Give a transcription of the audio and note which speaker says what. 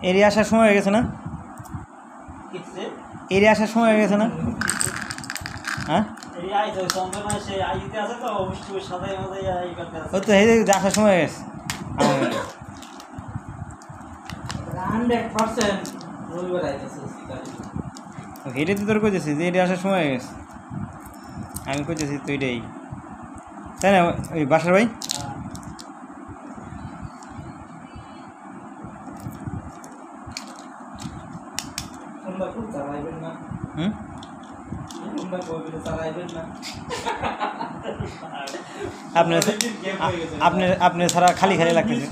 Speaker 1: Area আসার সময় হয়ে গেছে না? এরিয়া আসার সময় হয়ে গেছে না? হ্যাঁ ওই তো এই যে আসার সময় হয়ে গেছে। হেঁটে তো তোর কইতেছি যে এরিয়া আসার সময় হয়ে গেছে, আমি কইতেছি তো এটাই তাই না? ওই বাসার ভাই আপনি ছাড়া খালি খালি লাগতেছে।